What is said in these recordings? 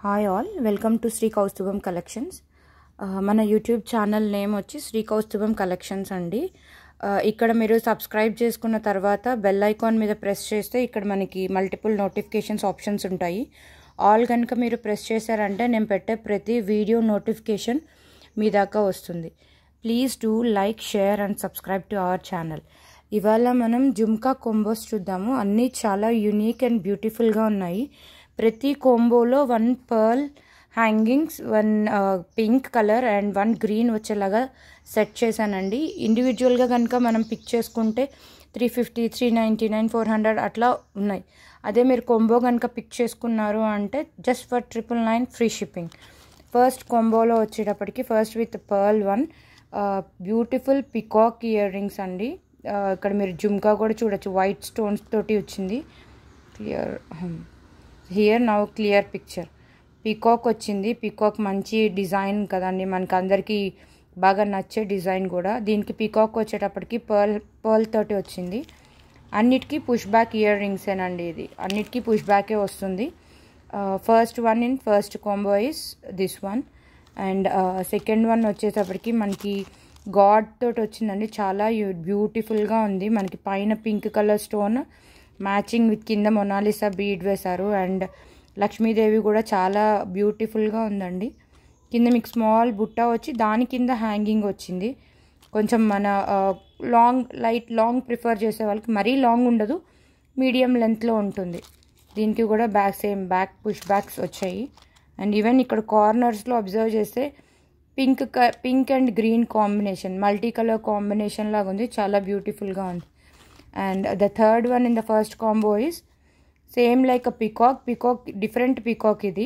Hi all, welcome to Shri Kaustubham collections. మన YouTube channel name వచ్చి Shri Kaustubham collections అండి. ఇక్కడ మీరు సబ్స్క్రైబ్ చేసుకున్న తర్వాత బెల్ ఐకాన్ మీద ప్రెస్ చేస్తే ఇక్కడ మనకి మల్టిపుల్ నోటిఫికేషన్స్ ఆప్షన్స్ ఉంటాయి. ఆల్ కనుక మీరు ప్రెస్ చేశారంటే నేను పెట్టే ప్రతి వీడియో నోటిఫికేషన్ మీ దాకా వస్తుంది. Please do like, share and subscribe to our channel. ఇవాళ మనం జుమ్కా కోంబోస్ చూద్దాము. అన్నీ చాలా యూనిక్ అండ్ బ్యూటిఫుల్గా ఉన్నాయి. ప్రతి కోంబోలో 1 pearl hangings, 1 pink colour and 1 green వచ్చేలాగా సెట్ చేశానండి. ఇండివిజువల్గా కనుక మనం పిక్ చేసుకుంటే 350, 399, 400 అట్లా ఉన్నాయి. అదే మీరు కోంబో కనుక పిక్ చేసుకున్నారు అంటే just for 999 free shipping. First కోంబోలో వచ్చేటప్పటికి first with pearl 1 beautiful peacock earrings అండి. ఇక్కడ మీరు జుమ్కా కూడా చూడొచ్చు, వైట్ స్టోన్స్ తోటి వచ్చింది. Here now clear picture. Peacock వచ్చింది. పీకాక్ మంచి డిజైన్ కదండి, మనకు అందరికీ బాగా నచ్చే డిజైన్ కూడా. దీనికి పీకాక్ వచ్చేటప్పటికి పర్ల్ తోటి వచ్చింది. అన్నిటికీ పుష్ బ్యాక్ ఇయర్ రింగ్సేనండి. ఇది అన్నిటికీ పుష్ బ్యాకే వస్తుంది. First one in first combo is this one. And second one వచ్చేటప్పటికి మనకి గాడ్ తోటి వచ్చిందండి. చాలా బ్యూటిఫుల్గా ఉంది. మనకి పైన pink colour stone matching with కింద మొనాలిసా బీడ్ వేశారు. అండ్ లక్ష్మీదేవి కూడా చాలా బ్యూటిఫుల్గా ఉందండి. కింద మీకు స్మాల్ బుట్ట వచ్చి దాని కింద హ్యాంగింగ్ వచ్చింది. కొంచెం మన లాంగ్ ప్రిఫర్ చేసే వాళ్ళకి మరీ లాంగ్ ఉండదు, మీడియం లెంత్లో ఉంటుంది. దీనికి కూడా బ్యాక్ పుష్ బ్యాక్స్ వచ్చాయి. అండ్ ఈవెన్ ఇక్కడ కార్నర్స్లో అబ్జర్వ్ చేస్తే pink and green combination, multi colour combination లాగా ఉంది. చాలా బ్యూటిఫుల్గా ఉంది. And the third one in the first combo is same like a peacock, different peacock ఇది.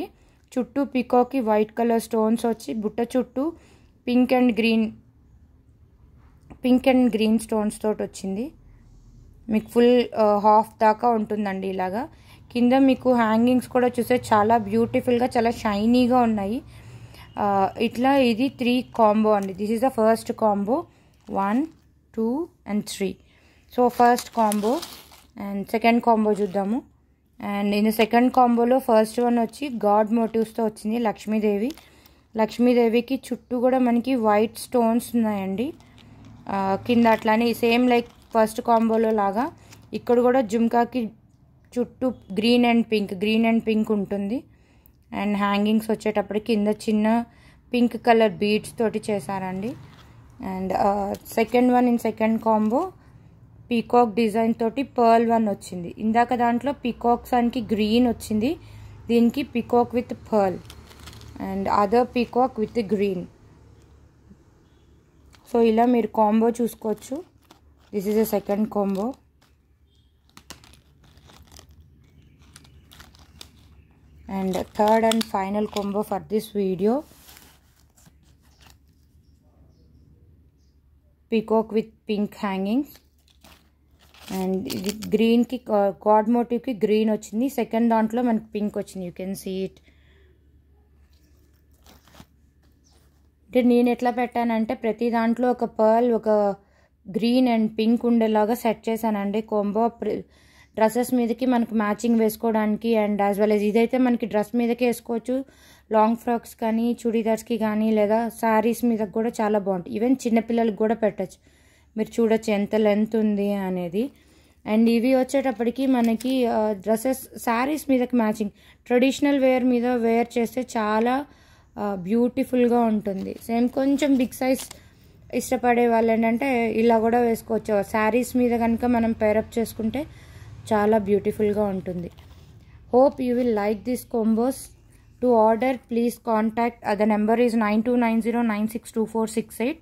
చుట్టూ peacock కి వైట్ కలర్ స్టోన్స్ వచ్చి బుట్ట చుట్టూ పింక్ అండ్ గ్రీన్ స్టోన్స్ తోటి వచ్చింది. మీకు ఫుల్ హాఫ్ దాకా ఉంటుందండి ఇలాగా. కింద మీకు హ్యాంగింగ్స్ కూడా చూస్తే చాలా బ్యూటిఫుల్గా, చాలా షైనీగా ఉన్నాయి. ఇట్లా ఇది 3 కాంబో అండి. This is the first combo. 1, 2 and 3. So first combo and second combo చూద్దాము. అండ్ ఇన్ సెకండ్ కాంబోలో ఫస్ట్ వన్ వచ్చి గాడ్ మోటివ్స్తో వచ్చింది. లక్ష్మీదేవికి చుట్టూ కూడా మనకి వైట్ స్టోన్స్ ఉన్నాయండి. కింద అట్లానే సేమ్ లైక్ ఫస్ట్ కాంబోలో లాగా ఇక్కడ కూడా జుమ్కాకి చుట్టూ గ్రీన్ అండ్ పింక్ ఉంటుంది. అండ్ హ్యాంగింగ్స్ వచ్చేటప్పటికి కింద చిన్న పింక్ కలర్ బీడ్స్ తోటి చేశారండి. And second one in second combo peacock design తోటి పర్ల్ 1 వచ్చింది. ఇందాక దాంట్లో పీకాక్స్ అనికి గ్రీన్ వచ్చింది, దీనికి peacock with pearl and other peacock with green. So ఇలా మీరు కాంబో చూసుకోవచ్చు. This is a second combo. And third and final combo for this video, peacock with pink hangings. And ఇది గ్రీన్కి గాడ్ మోటివ్కి green వచ్చింది. Second దాంట్లో మనకి pink వచ్చింది. You can see it. అంటే నేను ఎట్లా పెట్టానంటే ప్రతి దాంట్లో ఒక పర్ల్, ఒక గ్రీన్ అండ్ పింక్ ఉండేలాగా సెట్ చేశానండి. కాంబో డ్రెస్సెస్ మీదకి మనకి మ్యాచింగ్ వేసుకోవడానికి అండ్ యాజ్ వెల్ as ఇదైతే మనకి డ్రెస్ మీదకి వేసుకోవచ్చు, లాంగ్ ఫ్రాక్స్ కానీ చుడీదార్స్కి కానీ లేదా శారీస్ మీద కూడా చాలా బాగుంటుంది. ఈవెన్ చిన్నపిల్లలకి కూడా పెట్టచ్చు. మీరు చూడొచ్చు ఎంత లెంత్ ఉంది అనేది. అండ్ ఇవి వచ్చేటప్పటికి మనకి డ్రెస్సెస్ శారీస్ మీదకి మ్యాచింగ్, ట్రెడిషనల్ వేర్ చేస్తే చాలా బ్యూటిఫుల్గా ఉంటుంది. సేమ్ కొంచెం బిగ్ సైజ్ ఇష్టపడే వాళ్ళు ఏంటంటే ఇలా కూడా వేసుకోవచ్చు. శారీస్ మీద కనుక మనం పేరప్ చేసుకుంటే చాలా బ్యూటిఫుల్గా ఉంటుంది. Hope you will like this combos. To order please contact the number is 9290962468.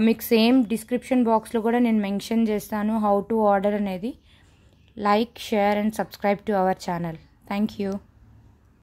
మీకు సేమ్ డిస్క్రిప్షన్ బాక్స్లో కూడా నేను మెన్షన్ చేస్తాను హౌ టు ఆర్డర్ అనేది. Like, share and subscribe to our channel. Thank you.